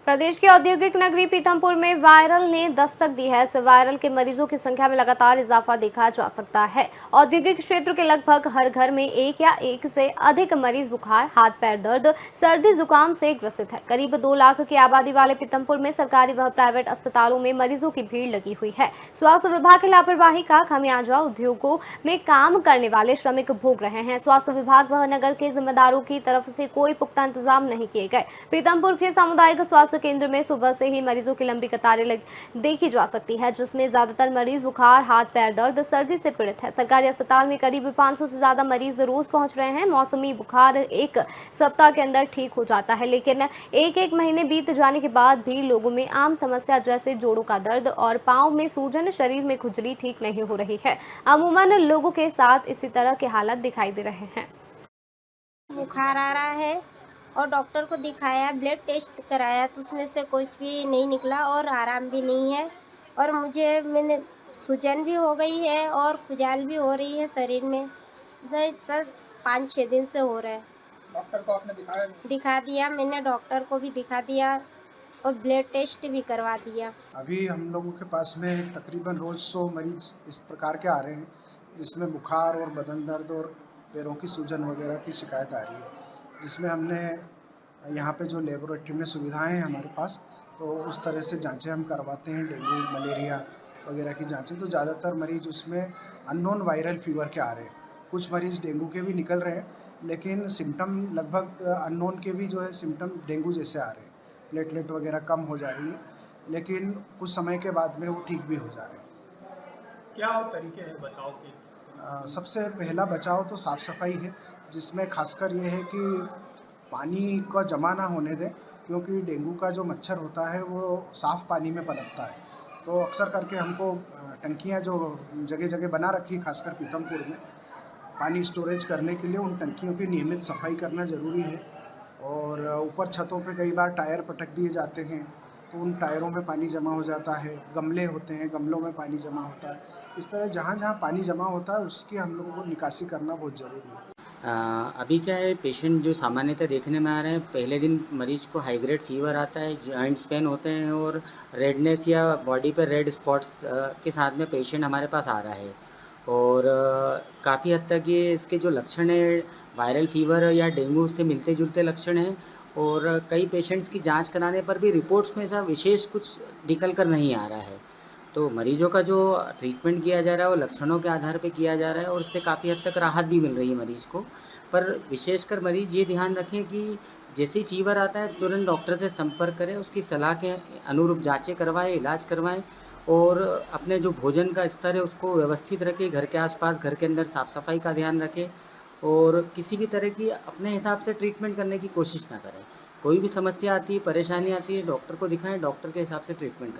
प्रदेश की औद्योगिक नगरी पीथमपुर में वायरल ने दस्तक दी है। इस वायरल के मरीजों की संख्या में लगातार इजाफा देखा जा सकता है। औद्योगिक क्षेत्र के लगभग हर घर में एक या एक से अधिक मरीज बुखार, हाथ पैर दर्द, सर्दी जुकाम से ग्रसित है। करीब 2 लाख की आबादी वाले पीथमपुर में सरकारी व प्राइवेट अस्पतालों में मरीजों की भीड़ लगी हुई है। स्वास्थ्य विभाग की लापरवाही का खामियाजा उद्योगों में काम करने वाले श्रमिक भोग रहे हैं। स्वास्थ्य विभाग व नगर के जिम्मेदारों की तरफ से कोई पुख्ता इंतजाम नहीं किए गए। पीथमपुर के सामुदायिक स्वास्थ्य केंद्र में सुबह से ही मरीजों की लंबी कतारें देखी जा सकती है, जिसमें ज्यादातर मरीज बुखार, हाथ पैर दर्द, सर्दी से पीड़ित है। सरकारी अस्पताल में करीब 500 से ज्यादा मरीज रोज पहुंच रहे हैं। मौसमी बुखार एक सप्ताह के अंदर ठीक हो जाता है, लेकिन एक महीने बीत जाने के बाद भी लोगों में आम समस्या जैसे जोड़ों का दर्द और पांव में सूजन, शरीर में खुजली ठीक नहीं हो रही है। अमूमन लोगों के साथ इसी तरह के हालात दिखाई दे रहे हैं। बुखार आ रहा है और डॉक्टर को दिखाया, ब्लड टेस्ट कराया तो उसमें से कुछ भी नहीं निकला और आराम भी नहीं है। और मैंने सूजन भी हो गई है और खुजाल भी हो रही है शरीर में। सर 5-6 दिन से हो रहा है। डॉक्टर को आपने दिखाया नहीं? दिखा दिया, मैंने डॉक्टर को भी दिखा दिया और ब्लड टेस्ट भी करवा दिया। अभी हम लोगों के पास में तकरीबन रोज़ 100 मरीज इस प्रकार के आ रहे हैं, जिसमें बुखार और बदन दर्द और पैरों की सूजन वगैरह की शिकायत आ रही है, जिसमें हमने यहाँ पे जो लेबोरेटरी में सुविधाएं हैं हमारे पास, तो उस तरह से जांचें हम करवाते हैं। डेंगू, मलेरिया वगैरह की जांचें, तो ज़्यादातर मरीज उसमें अननोन वायरल फीवर के आ रहे हैं। कुछ मरीज डेंगू के भी निकल रहे हैं, लेकिन सिम्टम लगभग अननोन के भी जो है सिम्टम डेंगू जैसे आ रहे हैं। प्लेटलेट वगैरह कम हो जा रही है, लेकिन कुछ समय के बाद में वो ठीक भी हो जा रहे हैं। क्या तरीके हैं बचाव के? सबसे पहला बचाव तो साफ़ सफाई है, जिसमें खासकर ये है कि पानी का जमा ना होने दें, क्योंकि डेंगू का जो मच्छर होता है वो साफ़ पानी में पनपता है। तो अक्सर करके हमको टंकियाँ जो जगह जगह बना रखी है, खासकर पीथमपुर में पानी स्टोरेज करने के लिए, उन टंकियों की नियमित सफाई करना ज़रूरी है। और ऊपर छतों पे कई बार टायर पटक दिए जाते हैं, तो उन टायरों में पानी जमा हो जाता है। गमले होते हैं, गमलों में पानी जमा होता है। इस तरह जहाँ-जहाँ पानी जमा होता है उसकी हम लोगों को निकासी करना बहुत ज़रूरी है। अभी क्या है, पेशेंट जो सामान्यतः देखने में आ रहे हैं, पहले दिन मरीज को हाई ग्रेड फीवर आता है, जॉइंट्स पेन होते हैं और रेडनेस या बॉडी पर रेड स्पॉट्स के साथ में पेशेंट हमारे पास आ रहा है। और काफ़ी हद तक ये इसके जो लक्षण हैं वायरल फीवर या डेंगू से मिलते जुलते लक्षण हैं। और कई पेशेंट्स की जांच कराने पर भी रिपोर्ट्स में ऐसा विशेष कुछ निकल कर नहीं आ रहा है। तो मरीजों का जो ट्रीटमेंट किया जा रहा है वो लक्षणों के आधार पे किया जा रहा है और उससे काफ़ी हद तक राहत भी मिल रही है मरीज़ को। पर विशेषकर मरीज़ ये ध्यान रखें कि जैसे ही फ़ीवर आता है तुरंत डॉक्टर से संपर्क करें, उसकी सलाह के अनुरूप जाँचें करवाएँ, इलाज करवाएँ और अपने जो भोजन का स्तर है उसको व्यवस्थित रखें। घर के आस-पास, घर के अंदर साफ़-सफ़ाई का ध्यान रखें और किसी भी तरह की अपने हिसाब से ट्रीटमेंट करने की कोशिश ना करें। कोई भी समस्या आती है, परेशानी आती है, डॉक्टर को दिखाएँ, डॉक्टर के हिसाब से ट्रीटमेंट करें।